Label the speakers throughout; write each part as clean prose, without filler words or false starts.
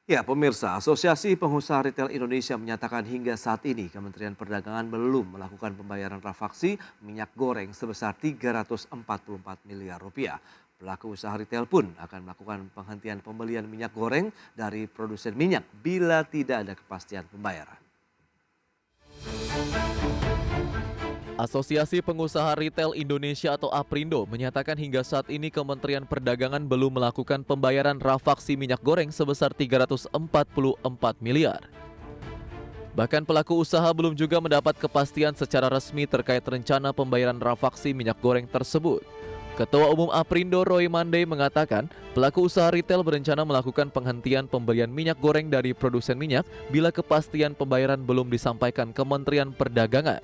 Speaker 1: Ya, pemirsa, Asosiasi Pengusaha Retail Indonesia menyatakan hingga saat ini Kementerian Perdagangan belum melakukan pembayaran rafaksi minyak goreng sebesar 344 miliar rupiah. Pelaku usaha retail pun akan melakukan penghentian pembelian minyak goreng dari produsen minyak bila tidak ada kepastian pembayaran.
Speaker 2: Asosiasi Pengusaha Retail Indonesia atau APRindo menyatakan hingga saat ini Kementerian Perdagangan belum melakukan pembayaran rafaksi minyak goreng sebesar 344 miliar. Bahkan pelaku usaha belum juga mendapat kepastian secara resmi terkait rencana pembayaran rafaksi minyak goreng tersebut. Ketua Umum APRindo Roy Mandey mengatakan, pelaku usaha retail berencana melakukan penghentian pembelian minyak goreng dari produsen minyak bila kepastian pembayaran belum disampaikan Kementerian Perdagangan.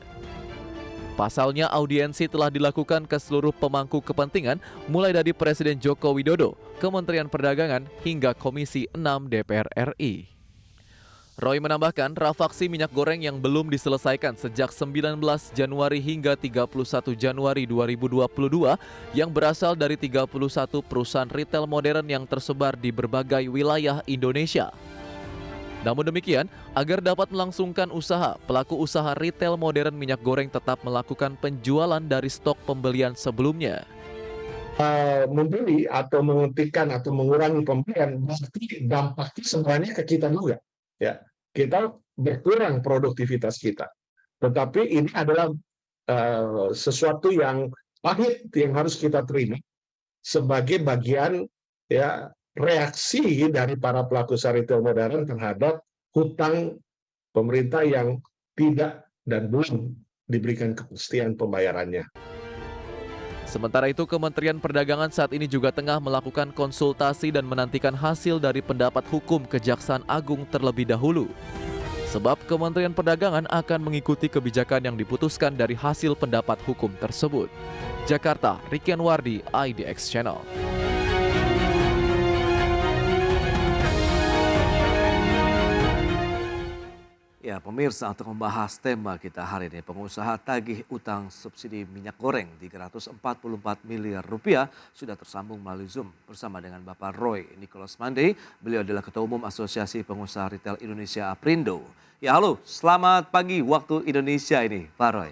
Speaker 2: Pasalnya, audiensi telah dilakukan ke seluruh pemangku kepentingan, mulai dari Presiden Joko Widodo, Kementerian Perdagangan, hingga Komisi 6 DPR RI. Roy menambahkan, rafaksi minyak goreng yang belum diselesaikan sejak 19 Januari hingga 31 Januari 2022 yang berasal dari 31 perusahaan retail modern yang tersebar di berbagai wilayah Indonesia. Namun demikian, agar dapat melangsungkan usaha, pelaku usaha retail modern minyak goreng tetap melakukan penjualan dari stok pembelian sebelumnya.
Speaker 3: Membeli atau menghentikan atau mengurangi pembelian, berarti dampaknya sebenarnya ke kita juga. Ya, kita berkurang produktivitas kita. Tetapi ini adalah sesuatu yang pahit yang harus kita terima sebagai bagian ya reaksi dari para pelaku usaha retail modern terhadap hutang pemerintah yang tidak dan belum diberikan kepastian pembayarannya.
Speaker 2: Sementara itu, Kementerian Perdagangan saat ini juga tengah melakukan konsultasi dan menantikan hasil dari pendapat hukum Kejaksaan Agung terlebih dahulu. Sebab Kementerian Perdagangan akan mengikuti kebijakan yang diputuskan dari hasil pendapat hukum tersebut. Jakarta, Rikian Wardi, IDX Channel.
Speaker 1: Ya, pemirsa, untuk membahas tema kita hari ini, pengusaha tagih utang subsidi minyak goreng 344 miliar rupiah sudah tersambung melalui Zoom bersama dengan Bapak Roy Nicholas Mandey. Beliau adalah Ketua Umum Asosiasi Pengusaha Retail Indonesia APRindo. Ya, halo, selamat pagi waktu Indonesia ini, Pak Roy.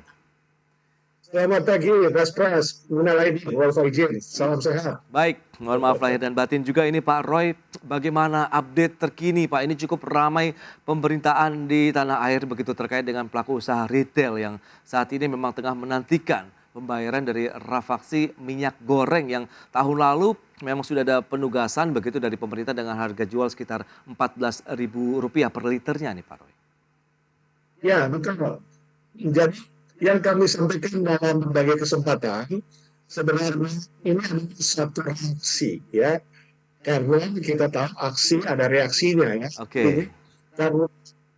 Speaker 3: Selamat pagi, Mas Pras. Mengenal ID, Wolf Ijin. Salam sehat.
Speaker 1: Baik, mohon maaf lahir dan batin juga ini Pak Roy. Bagaimana update terkini Pak? Ini cukup ramai pemberitaan di tanah air begitu terkait dengan pelaku usaha retail yang saat ini memang tengah menantikan pembayaran dari rafaksi minyak goreng yang tahun lalu memang sudah ada penugasan begitu dari pemerintah dengan harga jual sekitar Rp14.000 per liternya nih Pak Roy.
Speaker 3: Ya, betul. Jadi yang kami sampaikan dalam berbagai kesempatan sebenarnya ini adalah satu reaksi ya, karena kita tahu aksi ada reaksinya ya.
Speaker 1: Oke.
Speaker 3: Karena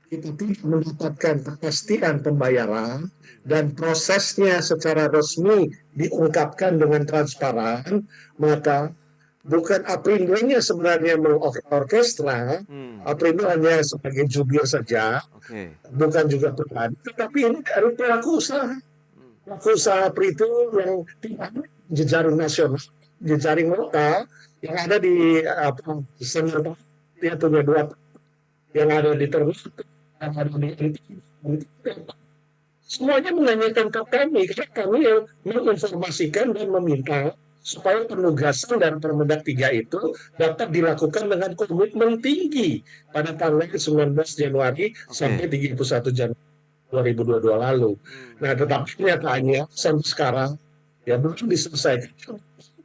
Speaker 3: kita tidak mendapatkan kepastian pembayaran dan prosesnya secara resmi diungkapkan dengan transparan, maka bukan APRindo-nya sebenarnya mengorkestra, APRindo hanya sebagai jubir saja,
Speaker 1: Oke.
Speaker 3: bukan juga pribadi, tetapi ini dari pelaku usaha. Pelaku usaha itu yang tidak jejaring nasional, jejaring lokal, yang ada di senior atau dua yang ada di terus, yang ada di semuanya menanyakan ke kami, karena kami yang menginformasikan dan meminta supaya penugasan dan Permendak 3 itu dapat dilakukan dengan komitmen tinggi pada tanggal 19 Januari sampai 31 Januari 2022 lalu. Nah, tetapi kenyataannya sampai sekarang ya belum diselesaikan.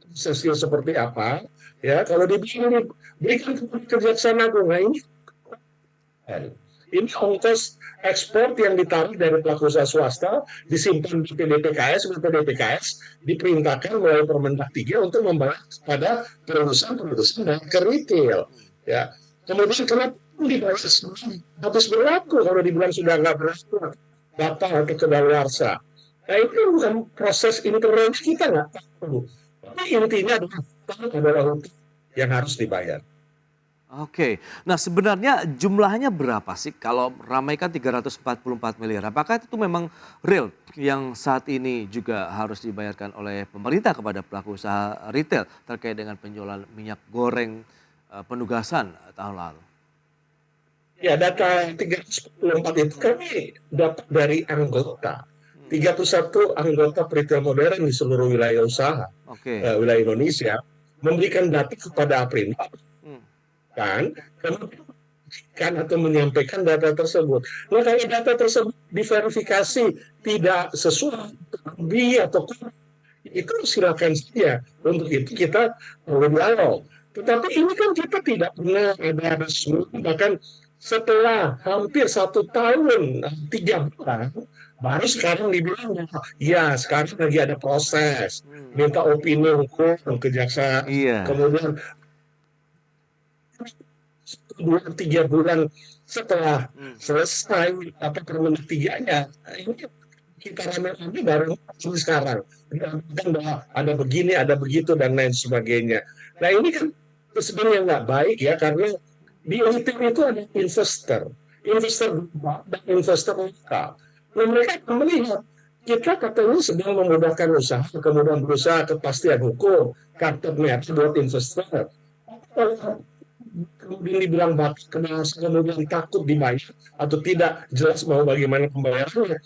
Speaker 3: Prosesnya seperti apa? Ya, kalau diberikan kepada Kejaksaan Agung, nah ini ongkos ekspor yang ditarik dari pelaku usaha swasta disimpan di BPDPKS diperintahkan melalui Permendak 3 untuk membayar kepada produsen-produsen dan ke retail. Ya. Kemudian kenapa dibayar habis berlaku kalau dibilang sudah nggak berlaku batal atau kedaluarsa. Nah itu bukan proses intervensi kita nggak tahu. Tapi intinya adalah hutang yang harus dibayar.
Speaker 1: Oke, nah sebenarnya jumlahnya berapa sih kalau ramai kan 344 miliar? Apakah itu memang real yang saat ini juga harus dibayarkan oleh pemerintah kepada pelaku usaha retail terkait dengan penjualan minyak goreng penugasan tahun lalu?
Speaker 3: Ya, data 344 itu kami dapat dari anggota. 31 anggota retail modern di seluruh wilayah usaha,
Speaker 1: Oke.
Speaker 3: wilayah Indonesia, memberikan data kepada Aprindo,
Speaker 1: Hmm.
Speaker 3: kan, kan atau menyampaikan data tersebut. Nah, kalau data tersebut diverifikasi tidak sesuai, lebih atau kurang, itu silakan saja. Untuk itu kita perlu dialog. Tetapi ini kan kita tidak pernah ada resmi, bahkan setelah hampir 1 tahun 3 bulan, baru sekarang dibilang ya sekarang lagi ada proses, minta opini hukum kejaksaan,
Speaker 1: Iya.
Speaker 3: kemudian 2 3 bulan setelah
Speaker 1: Hmm.
Speaker 3: selesai apa Permendak 3-nya, ini kita rame-rame baru sekarang dan bahwa ada begini, ada begitu dan lain sebagainya. Nah ini kan sebenarnya nggak baik ya, karena di retail itu ada investor global dan investor lokal. Nah, mereka akan melihat kita katanya sedang memudahkan usaha, kemudian berusaha kepastian hukum, kartu merah buat investor. Kalau kemudian dibilang batas kemudian takut dibayar atau tidak jelas mau bagaimana pembayarannya,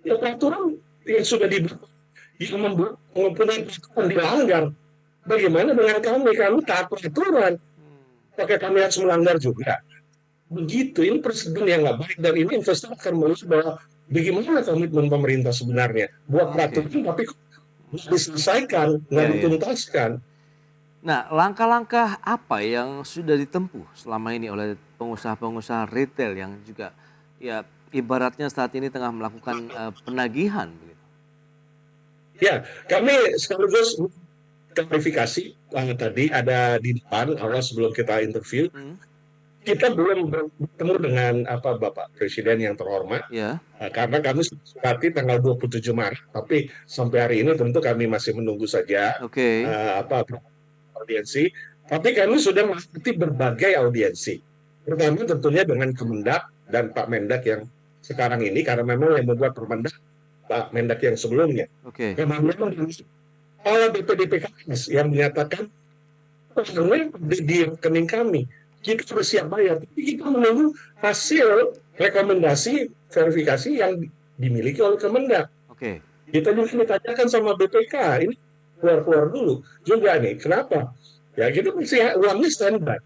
Speaker 3: ya peraturan yang sudah dibuat yang mempunyai peraturan dilanggar. Bagaimana dengan kami? Kami taat peraturan, apakah kami harus melanggar juga? Begitu, ini presiden yang nggak baik dan ini investor akan melihat bahwa bagaimana komitmen pemerintah sebenarnya buat
Speaker 1: Oke.
Speaker 3: peraturan tapi nggak diselesaikan, nggak
Speaker 1: Iya, iya.
Speaker 3: dituntaskan.
Speaker 1: Nah, langkah-langkah apa yang sudah ditempuh selama ini oleh pengusaha-pengusaha retail yang juga ya ibaratnya saat ini tengah melakukan penagihan begitu?
Speaker 3: Ya, kami sekaligus klarifikasi tadi ada di depan awal sebelum kita interview,
Speaker 1: Hmm.
Speaker 3: kita belum bertemu dengan Bapak Presiden yang terhormat,
Speaker 1: Ya.
Speaker 3: karena kami sepakati tanggal 27 Maret, tapi sampai hari ini tentu kami masih menunggu saja
Speaker 1: Oke.
Speaker 3: audiensi. Tapi kami sudah mengikuti berbagai audiensi, pertama tentunya dengan Kemendak dan Pak Mendak yang sekarang ini, karena memang yang membuat Permendak Pak Mendak yang sebelumnya.
Speaker 1: Oke.
Speaker 3: Karena memang kepala BPDPKS yang menyatakan di rekening kami, kita sudah siap bayar, tapi kita menunggu hasil rekomendasi verifikasi yang dimiliki oleh Kemendak.
Speaker 1: Oke.
Speaker 3: Kita juga ditanyakan sama BPK, ini keluar dulu juga nih, kenapa? Ya kita masih uangnya standby.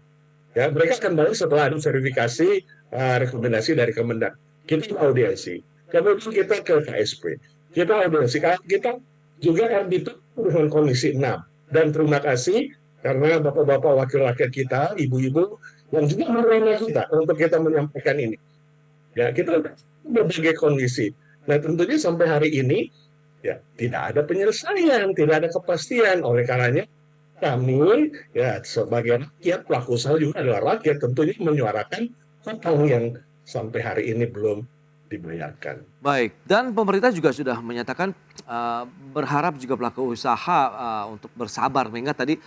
Speaker 3: Ya mereka akan balik setelah ada verifikasi rekomendasi dari Kemendak. Kita audiensi, kemudian kita ke KSP, kita audiensi, kita juga akan ditutup dengan Komisi 6. Dan terima kasih karena bapak-bapak wakil rakyat kita, ibu-ibu yang juga menerima kita untuk kita menyampaikan ini. Ya kita berbagai kondisi. Nah tentunya sampai hari ini ya tidak ada penyelesaian, tidak ada kepastian. Oleh karenanya kami ya sebagai rakyat, pelaku usaha juga adalah rakyat, tentunya menyuarakan hutang yang sampai hari ini belum dibayarkan.
Speaker 1: Baik, dan pemerintah juga sudah menyatakan berharap juga pelaku usaha untuk bersabar mengingat tadi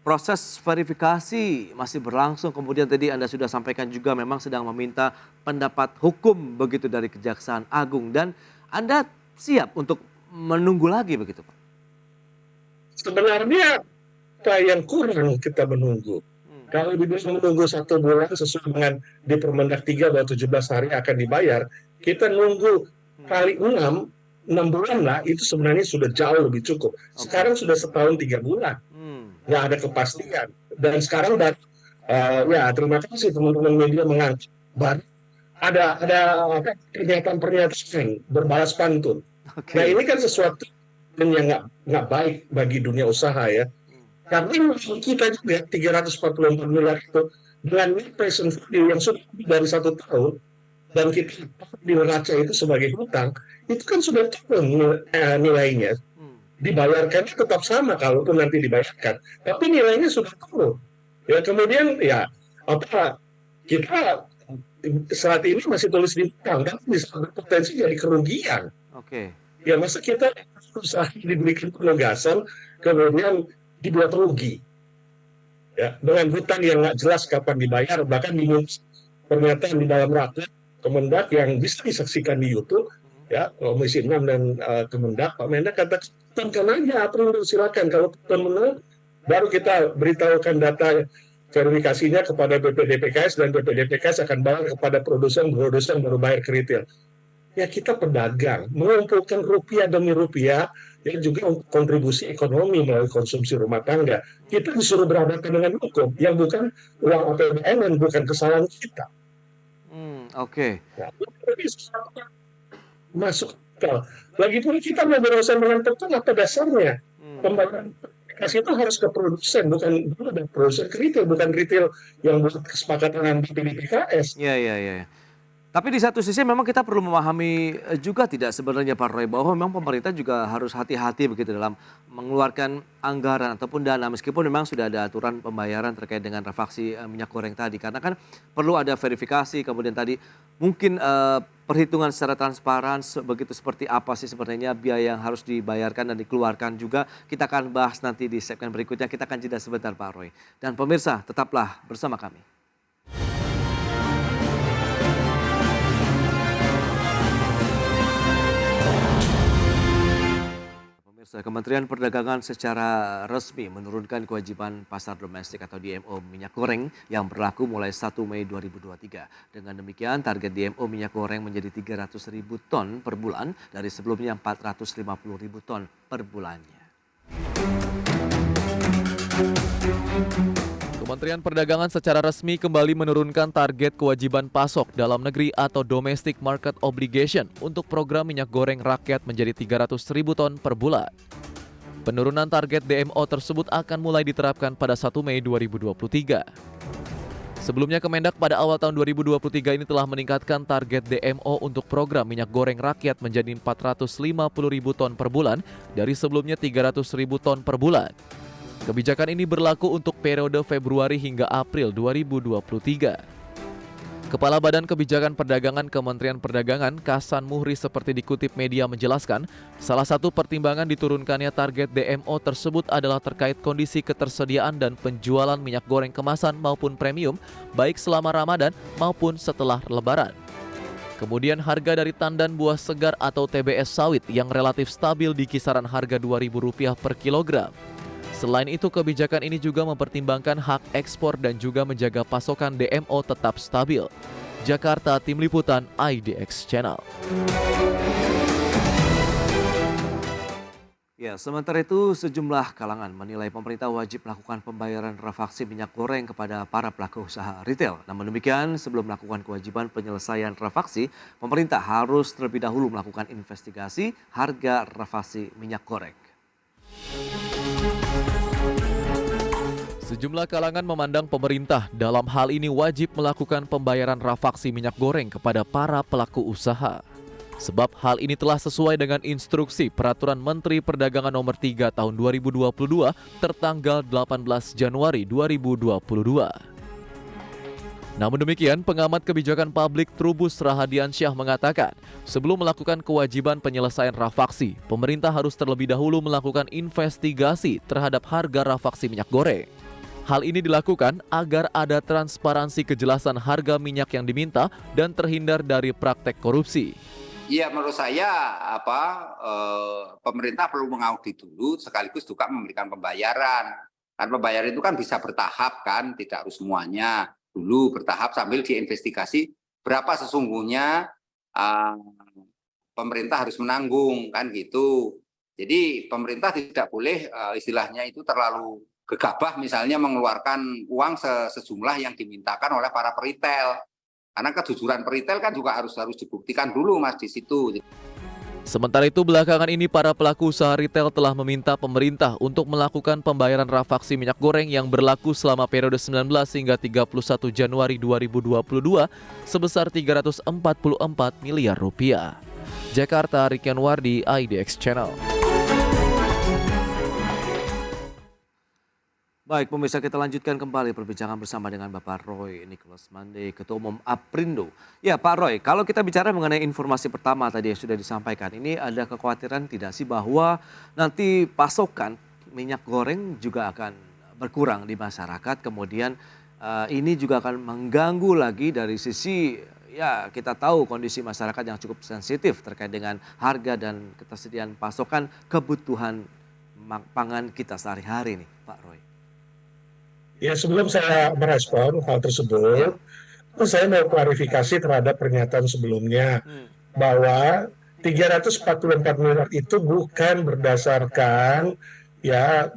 Speaker 1: proses verifikasi masih berlangsung. Kemudian tadi Anda sudah sampaikan juga memang sedang meminta pendapat hukum begitu dari Kejaksaan Agung dan Anda siap untuk menunggu lagi begitu, Pak?
Speaker 3: Sebenarnya yang kurang kita menunggu. Kalau dibilang menunggu 1 bulan sesuai dengan di Permendak 3 bahwa 17 hari akan dibayar, kita nunggu kali 6 bulan lah, itu sebenarnya sudah jauh lebih cukup. Sekarang sudah 1 tahun 3 bulan, nggak ada kepastian. Dan sekarang ya terima kasih teman-teman media mengangkat, baru ada pernyataan berbalas pantun. Nah
Speaker 1: Oke.
Speaker 3: ini kan sesuatu yang nggak baik bagi dunia usaha ya. Karena kita juga 344 miliar itu dengan net present value yang sudah lebih dari 1 tahun dan kita di neraca itu sebagai hutang, itu kan sudah turun nilainya. Dibayarkan tetap sama kalaupun nanti dibayarkan, tapi nilainya sudah turun. Ya kemudian ya apa kita saat ini masih tulis di hutang, tapi bisa berpotensi jadi kerugian.
Speaker 1: Oke.
Speaker 3: Ya masa kita usaha diberikan penugasan kemudian dibuat rugi ya dengan hutang yang nggak jelas kapan dibayar, bahkan pernyataan di dalam rapat Kemendak yang bisa disaksikan di YouTube ya Komisi 6 dan Kemendak, Pak Mendak katakan aja Aprindo silakan, kalau Kemendak baru kita beritahukan data verifikasinya kepada BPDPKS dan BPDPKS akan bayar kepada produsen baru bayar ke retail. Ya kita pedagang, mengumpulkan rupiah demi rupiah, ya juga untuk kontribusi ekonomi melalui konsumsi rumah tangga. Kita disuruh berhadapan dengan hukum, yang bukan uang APBN dan bukan kesalahan kita.
Speaker 1: Oke.
Speaker 3: Ya, masuk akal. Lagi pula kita mau berurusan dengan petani apa dasarnya? Pembayaran kasih itu harus ke produsen, bukan dari produsen ke retail, bukan retail yang buat kesepakatan dengan BPDPKS.
Speaker 1: Iya. Tapi di satu sisi memang kita perlu memahami juga tidak sebenarnya Pak Roy bahwa memang pemerintah juga harus hati-hati begitu dalam mengeluarkan anggaran ataupun dana meskipun memang sudah ada aturan pembayaran terkait dengan refaksi minyak goreng tadi karena kan perlu ada verifikasi kemudian tadi mungkin perhitungan secara transparan begitu seperti apa sih sebenarnya biaya yang harus dibayarkan dan dikeluarkan juga kita akan bahas nanti di segmen berikutnya kita akan jeda sebentar Pak Roy dan pemirsa tetaplah bersama kami. Kementerian Perdagangan secara resmi menurunkan kewajiban pasar domestik atau DMO minyak goreng yang berlaku mulai 1 Mei 2023. Dengan demikian target DMO minyak goreng menjadi 300.000 ton per bulan dari sebelumnya 450.000 ton per bulannya.
Speaker 2: Kementerian Perdagangan secara resmi kembali menurunkan target kewajiban pasok dalam negeri atau Domestic Market Obligation untuk program minyak goreng rakyat menjadi 300.000 ton per bulan. Penurunan target DMO tersebut akan mulai diterapkan pada 1 Mei 2023. Sebelumnya Kemendak pada awal tahun 2023 ini telah meningkatkan target DMO untuk program minyak goreng rakyat menjadi 450.000 ton per bulan dari sebelumnya 300.000 ton per bulan. Kebijakan ini berlaku untuk periode Februari hingga April 2023. Kepala Badan Kebijakan Perdagangan Kementerian Perdagangan, Kasan Muhri seperti dikutip media menjelaskan, salah satu pertimbangan diturunkannya target DMO tersebut adalah terkait kondisi ketersediaan dan penjualan minyak goreng kemasan maupun premium, baik selama Ramadan maupun setelah Lebaran. Kemudian harga dari tandan buah segar atau TBS sawit yang relatif stabil di kisaran harga Rp2.000 per kilogram. Selain itu, kebijakan ini juga mempertimbangkan hak ekspor dan juga menjaga pasokan DMO tetap stabil. Jakarta, Tim Liputan IDX Channel.
Speaker 1: Ya, sementara itu sejumlah kalangan menilai pemerintah wajib melakukan pembayaran refaksi minyak goreng kepada para pelaku usaha retail. Namun demikian, sebelum melakukan kewajiban penyelesaian refaksi, pemerintah harus terlebih dahulu melakukan investigasi harga refaksi minyak goreng.
Speaker 2: Sejumlah kalangan memandang pemerintah dalam hal ini wajib melakukan pembayaran refaksi minyak goreng kepada para pelaku usaha. Sebab hal ini telah sesuai dengan instruksi Peraturan Menteri Perdagangan Nomor 3 Tahun 2022 tertanggal 18 Januari 2022. Namun demikian, pengamat kebijakan publik Trubus Rahadiansyah mengatakan, sebelum melakukan kewajiban penyelesaian refaksi, pemerintah harus terlebih dahulu melakukan investigasi terhadap harga refaksi minyak goreng. Hal ini dilakukan agar ada transparansi kejelasan harga minyak yang diminta dan terhindar dari praktek korupsi.
Speaker 4: Ya, menurut saya pemerintah perlu mengaudit dulu sekaligus juga memberikan pembayaran. Kan pembayaran itu kan bisa bertahap kan, tidak harus semuanya. Dulu bertahap sambil diinvestigasi berapa sesungguhnya pemerintah harus menanggung kan gitu. Jadi pemerintah tidak boleh istilahnya itu terlalu gegabah misalnya mengeluarkan uang sejumlah yang dimintakan oleh para peritel. Karena kejujuran peritel kan juga harus dibuktikan dulu Mas di situ.
Speaker 2: Sementara itu belakangan ini para pelaku usaha retail telah meminta pemerintah untuk melakukan pembayaran refaksi minyak goreng yang berlaku selama periode 19 hingga 31 Januari 2022 sebesar 344 miliar rupiah. Jakarta, Rikian Wardi, IDX Channel.
Speaker 1: Baik, pemirsa kita lanjutkan kembali perbincangan bersama dengan Bapak Roy Nicholas Mande, Ketua Umum Aprindo. Ya Pak Roy, kalau kita bicara mengenai informasi pertama tadi yang sudah disampaikan, ini ada kekhawatiran tidak sih bahwa nanti pasokan minyak goreng juga akan berkurang di masyarakat, kemudian ini juga akan mengganggu lagi dari sisi ya kita tahu kondisi masyarakat yang cukup sensitif terkait dengan harga dan ketersediaan pasokan kebutuhan pangan kita sehari-hari nih Pak Roy.
Speaker 3: Ya, sebelum saya merespon hal
Speaker 1: Ya.
Speaker 3: tersebut, saya mau klarifikasi terhadap pernyataan sebelumnya bahwa 344 miliar itu bukan berdasarkan ya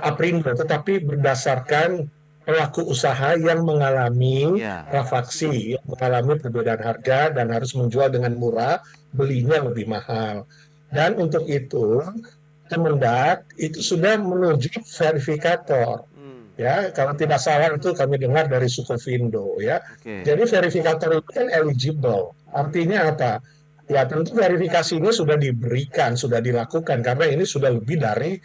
Speaker 3: Aprindo, tetapi berdasarkan pelaku usaha yang mengalami
Speaker 1: Ya.
Speaker 3: rafaksi, yang mengalami perbedaan harga dan harus menjual dengan murah, belinya lebih mahal. Dan untuk itu, Kemendak itu sudah menunjuk verifikator. Ya, kalau tidak salah itu kami dengar dari Sukovindo ya.
Speaker 1: Oke.
Speaker 3: Jadi verifikator itu kan eligible. Artinya apa? Ya tentu verifikasi ini sudah diberikan, sudah dilakukan karena ini sudah lebih dari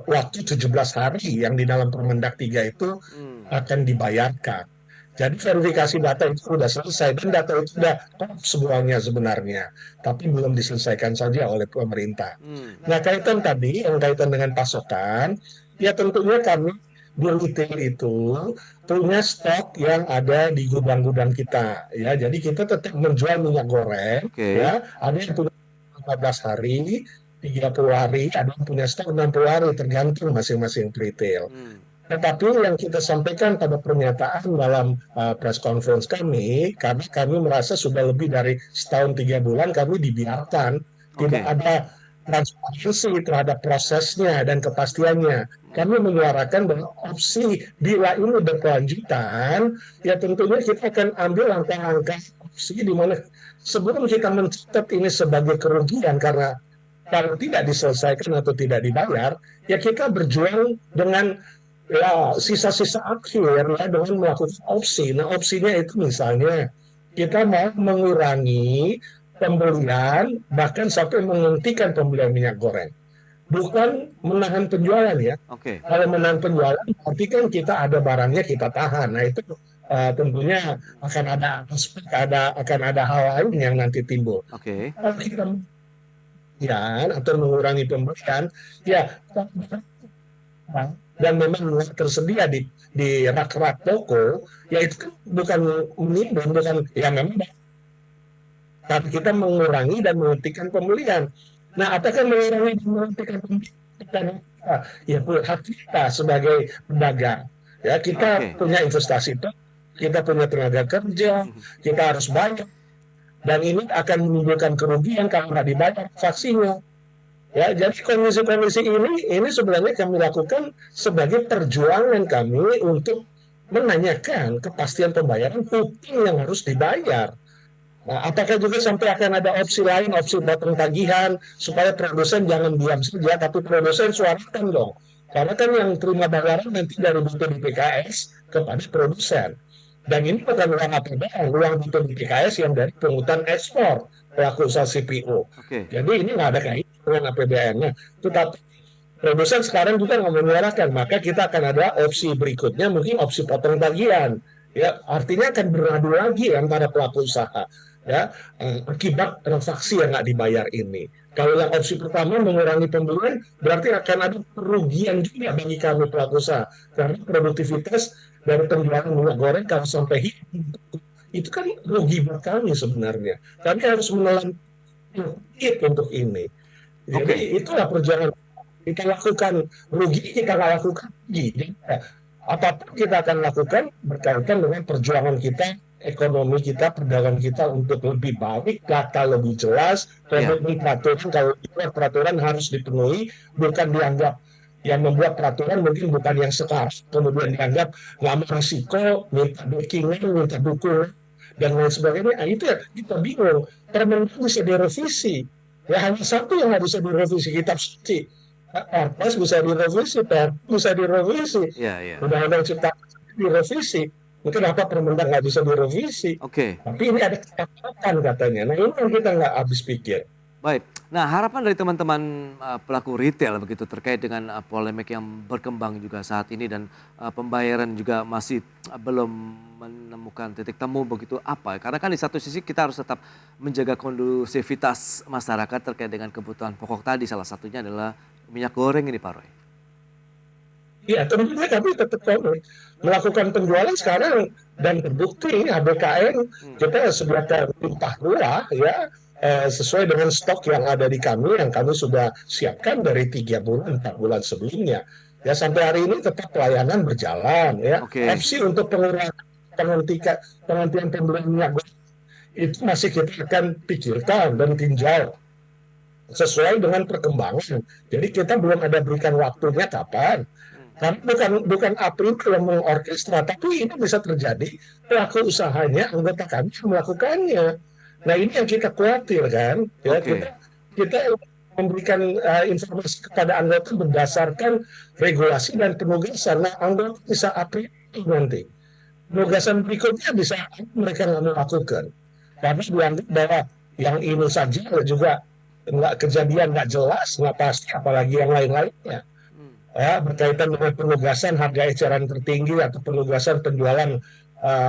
Speaker 3: waktu 17 hari yang di dalam Permendak 3 itu akan dibayarkan. Jadi verifikasi data itu sudah selesai dan data itu sudah top semuanya sebenarnya, tapi belum diselesaikan saja oleh pemerintah. Nah, kaitan tadi yang kaitan dengan pasokan, ya tentunya kami di retail itu punya stok yang ada di gudang-gudang kita ya. Jadi kita tetap menjual minyak goreng
Speaker 1: Oke.
Speaker 3: ya. Ada yang punya 15 hari, 30 hari, ada yang punya stok 60 hari tergantung masing-masing retail. Tetapi yang kita sampaikan pada pernyataan dalam press conference kami, kami merasa sudah lebih dari setahun 3 bulan kami dibiarkan, tidak
Speaker 1: Oke.
Speaker 3: ada transparansi terhadap prosesnya dan kepastiannya. Kami menyuarakan bahwa opsi bila ini berkelanjutan, ya tentunya kita akan ambil langkah-langkah opsi di mana sebelum kita mencatat ini sebagai kerugian karena kalau tidak diselesaikan atau tidak dibayar, ya kita berjuang dengan ya sisa-sisa akhir ya dengan melakukan opsi. Nah, opsinya itu misalnya kita mau mengurangi pembelian bahkan sampai menghentikan pembelian minyak goreng. Bukan menahan penjualan ya.
Speaker 1: Oke.
Speaker 3: Kalau menahan penjualan berarti kan kita ada barangnya kita tahan. Nah, itu tentunya akan ada hal lain yang nanti timbul.
Speaker 1: Oke.
Speaker 3: Kalau kita atau mengurangi pembelian, ya dan memang tersedia di rak-rak toko, ya itu kan bukan menimbun, bukan ya memang tapi kita mengurangi dan menghentikan pembelian. Nah, apakah mengurangi dan menghentikan pembelian? Ya, hak kita sebagai pedagang. Ya, kita
Speaker 1: Oke.
Speaker 3: punya investasi, kita punya tenaga kerja, kita harus bayar. Dan ini akan menimbulkan kerugian kalau nggak dibayar vaksinnya. Ya, jadi kondisi-kondisi ini sebenarnya kami lakukan sebagai perjuangan kami untuk menanyakan kepastian pembayaran hutang yang harus dibayar. Nah, apakah juga sampai akan ada opsi lain, opsi potong tagihan, supaya produsen jangan diam saja, tapi produsen suarakan dong. Karena kan yang terima bayaran nanti dari BPDPKS kepada produsen. Dan ini bukan uang APBN, uang BPDPKS yang dari pungutan ekspor pelaku usaha CPO.
Speaker 1: Oke.
Speaker 3: Jadi ini nggak ada kaitan dengan APBN-nya. Tetapi produsen sekarang juga nggak menyuarakan, maka kita akan ada opsi berikutnya, mungkin opsi potong tagihan. Ya, artinya akan beradu lagi antara pelaku usaha ya akibat transaksi yang nggak dibayar ini. Kalau yang opsi pertama mengurangi pembelian, berarti akan ada kerugian juga bagi kami pelaku usaha karena produktivitas dari penjualan minyak goreng kalau sampai hilang itu kan rugi buat kami sebenarnya. Kami harus menelan untuk ini. Jadi
Speaker 1: Oke.
Speaker 3: itulah perjuangan kita lakukan, rugi kita nggak lakukan rugi. Jadi, apapun kita akan lakukan berkaitan dengan perjuangan kita, ekonomi kita, perdagangan kita untuk lebih baik, data lebih jelas,
Speaker 1: Ya.
Speaker 3: peraturan kalau peraturan harus dipenuhi, bukan dianggap yang membuat peraturan mungkin bukan yang sekarang, kemudian dianggap nggak mau risiko, minta backingan, minta dukungan, dan lain sebagainya. Nah, itu ya kita bingung. Permen bisa direvisi. Ya hanya satu yang nggak bisa direvisi, kitab suci. Perpres bisa direvisi, bisa direvisi.
Speaker 1: Ya, ya.
Speaker 3: Undang-undang Cipta Kerja direvisi. Mungkin apa Permendak nggak bisa direvisi.
Speaker 1: Oke.
Speaker 3: Tapi ini ada catatan katanya. Nah ini yang kita nggak habis pikir.
Speaker 1: Baik. Nah, harapan dari teman-teman pelaku retail begitu terkait dengan polemik yang berkembang juga saat ini dan pembayaran juga masih belum menemukan titik temu begitu apa? Karena kan di satu sisi kita harus tetap menjaga kondusivitas masyarakat terkait dengan kebutuhan pokok tadi, salah satunya adalah minyak goreng ini Pak Roy.
Speaker 3: Iya, tentunya kami tetap melakukan penjualan sekarang dan terbukti ini HBKN kita sediakan limpah ruah ya sesuai dengan stok yang ada di kami yang kami sudah siapkan dari 3 bulan 4 bulan sebelumnya. Ya sampai hari ini tetap pelayanan berjalan ya.
Speaker 1: Oke.
Speaker 3: Opsi untuk penghentian pembelian minyak goreng itu masih kita akan pikirkan dan tinjau sesuai dengan perkembangan. Jadi kita belum ada berikan waktunya kapan. Karena bukan April yang mengorkestra, tapi ini bisa terjadi pelaku usahanya, anggota kami yang melakukannya. Nah ini yang kita khawatir kan, ya
Speaker 1: Oke.
Speaker 3: kita memberikan informasi kepada anggota berdasarkan regulasi dan penugasan. Nah anggota bisa April nanti penugasan berikutnya bisa mereka nggak melakukan karena dianggap bahwa yang ini saja juga nggak kejadian, nggak jelas, nggak pasti, apalagi yang lain-lainnya ya berkaitan dengan penugasan harga eceran tertinggi atau penugasan penjualan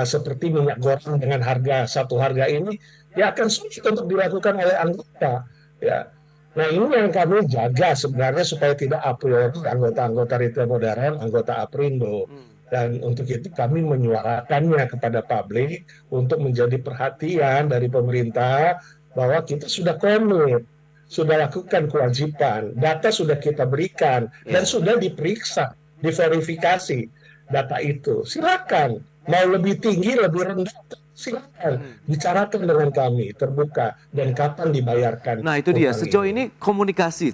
Speaker 3: seperti minyak goreng dengan satu harga ini ya akan sulit untuk dilakukan oleh anggota ya. Nah ini yang kami jaga sebenarnya supaya tidak a priori anggota-anggota retail modern, anggota Aprindo. Dan untuk itu kami menyuarakannya kepada publik untuk menjadi perhatian dari pemerintah bahwa kita sudah komit, sudah lakukan kewajiban, data sudah kita berikan dan
Speaker 1: Ya.
Speaker 3: sudah diperiksa, diverifikasi data itu. Silakan mau lebih tinggi, lebih rendah, silakan bicarakan dengan kami terbuka dan kapan dibayarkan
Speaker 1: Nah itu dia,
Speaker 3: utang
Speaker 1: sejauh
Speaker 3: ini.
Speaker 1: ini komunikasi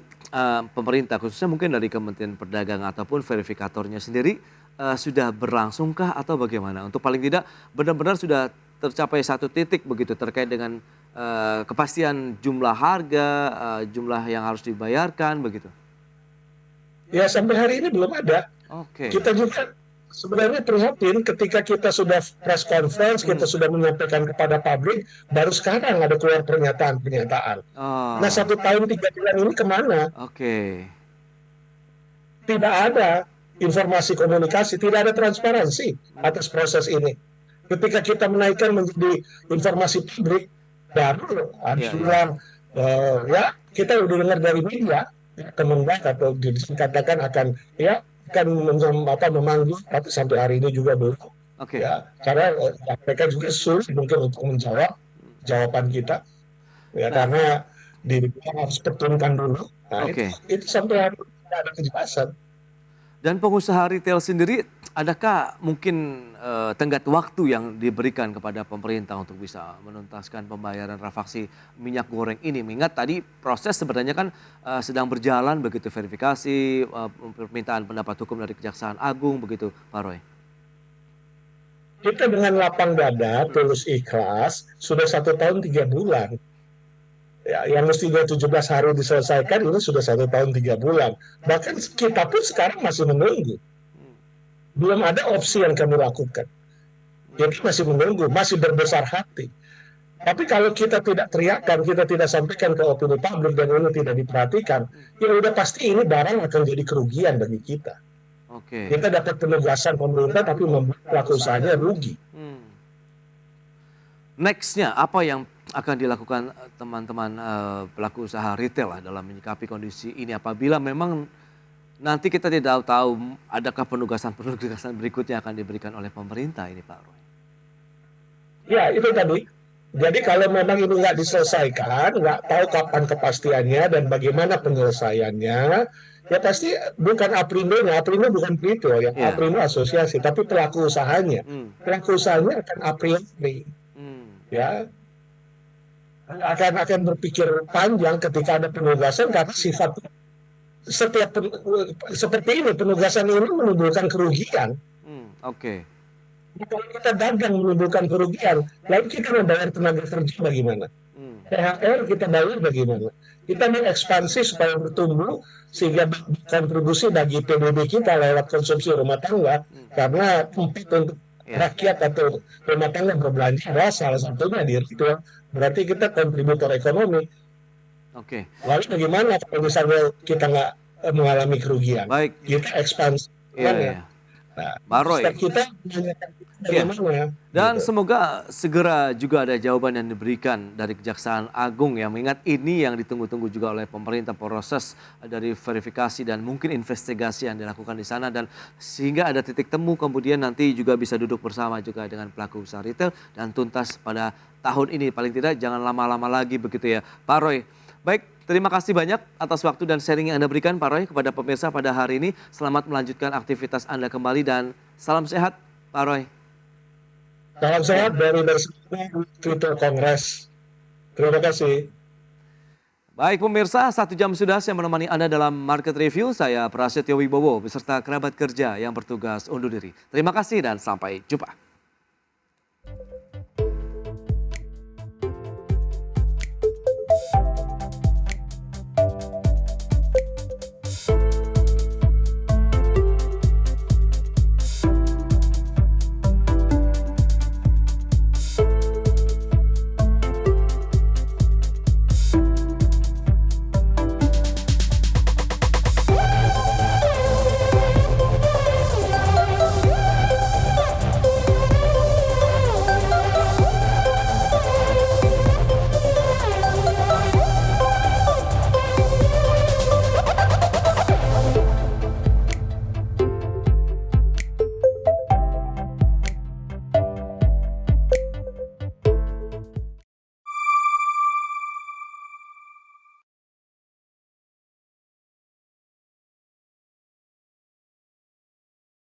Speaker 1: pemerintah khususnya mungkin dari Kementerian Perdagangan ataupun verifikatornya sendiri sudah berlangsungkah atau bagaimana? Untuk paling tidak benar-benar sudah tercapai satu titik begitu terkait dengan kepastian jumlah harga, jumlah yang harus dibayarkan begitu.
Speaker 3: Ya sampai hari ini belum ada.
Speaker 1: Oke.
Speaker 3: Kita juga sebenarnya prihatin ketika kita sudah press conference, kita sudah menyampaikan kepada publik, baru sekarang ada keluar pernyataan-pernyataan.
Speaker 1: Oh,
Speaker 3: Nah 1 tahun 3 bulan ini kemana?
Speaker 1: oke.
Speaker 3: Tidak ada informasi komunikasi, tidak ada transparansi atas proses ini. Ketika kita menaikkan menjadi informasi publik, baru ada
Speaker 1: Ya, ya.
Speaker 3: bilang, ya kita udah dengar dari media, Kemendak atau dikatakan akan memanggil, tapi sampai hari ini juga belum.
Speaker 1: Oke.
Speaker 3: Ya, karena mereka juga sulit mungkin untuk menjawab jawaban kita, ya
Speaker 1: Nah.
Speaker 3: karena kita harus perturunkan dulu. Nah,
Speaker 1: Oke.
Speaker 3: itu sampai hari ini tidak ada kejelasan.
Speaker 1: Dan pengusaha retail sendiri, adakah mungkin tenggat waktu yang diberikan kepada pemerintah untuk bisa menuntaskan pembayaran rafaksi minyak goreng ini? Mengingat tadi proses sebenarnya kan sedang berjalan begitu verifikasi, permintaan pendapat hukum dari Kejaksaan Agung begitu, Pak Roy.
Speaker 3: Kita dengan lapang dada, tulus ikhlas, sudah 1 tahun 3 bulan. Ya, yang mestinya 17 hari diselesaikan, ini sudah 1 tahun 3 bulan. Bahkan kita pun sekarang masih menunggu. Belum ada opsi yang kami lakukan. Jadi masih menunggu, masih berbesar hati. Tapi kalau kita tidak teriakkan, kita tidak sampaikan ke opini publik dan ini tidak diperhatikan, ya udah pasti ini barang akan jadi kerugian bagi kita.
Speaker 1: Oke.
Speaker 3: Kita dapat penugasan pemerintah tapi membuat pelaku usahanya rugi.
Speaker 1: Nextnya apa yang akan dilakukan teman-teman pelaku usaha retail lah dalam menyikapi kondisi ini apabila memang nanti kita tidak tahu adakah penugasan-penugasan berikutnya akan diberikan oleh pemerintah ini Pak Roy?
Speaker 3: Ya itu tadi. Jadi kalau memang ini nggak diselesaikan, nggak tahu kapan kepastiannya dan bagaimana penyelesaiannya, ya pasti bukan Aprindo-nya, Aprindo bukan retail ya,
Speaker 1: Ya.
Speaker 3: Aprindo asosiasi, tapi pelaku usahanya. Pelaku usahanya akan a priori, ya akan berpikir panjang ketika ada penugasan karena sifat seperti ini penugasan ini menimbulkan kerugian.
Speaker 1: Oke.
Speaker 3: Kalau kita dagang menimbulkan kerugian, lalu kita membayar tenaga kerja bagaimana? THR kita bayar bagaimana? Kita mengekspansi supaya bertumbuh sehingga kontribusi bagi PDB kita lewat konsumsi rumah tangga karena tempat untuk rakyat atau rumah tangga berbelanja adalah salah satunya di retail. Berarti kita kontributor ekonomi.
Speaker 1: Oke.
Speaker 3: Lalu bagaimana kalau misalnya kita nggak mengalami kerugian?
Speaker 1: Baik.
Speaker 3: Kita ekspansi.
Speaker 1: Iya.
Speaker 3: Nah,
Speaker 1: Pak Roy.
Speaker 3: kita bagaimana?
Speaker 1: Dan
Speaker 3: Gitu.
Speaker 1: semoga segera juga ada jawaban yang diberikan dari Kejaksaan Agung yang mengingat ini yang ditunggu-tunggu juga oleh pemerintah proses dari verifikasi dan mungkin investigasi yang dilakukan di sana dan sehingga ada titik temu kemudian nanti juga bisa duduk bersama juga dengan pelaku usaha retail dan tuntas pada tahun ini paling tidak jangan lama-lama lagi begitu ya Pak Roy. Baik. Terima kasih banyak atas waktu dan sharing yang Anda berikan Pak Roy kepada pemirsa pada hari ini. Selamat melanjutkan aktivitas Anda kembali dan salam sehat Pak Roy.
Speaker 3: Salam sehat dari Bersama Twitter Kongres. Terima kasih.
Speaker 1: Baik pemirsa, 1 jam sudah saya menemani Anda dalam Market Review. Saya Prasetyo Wibowo beserta kerabat kerja yang bertugas undur diri. Terima kasih dan sampai jumpa.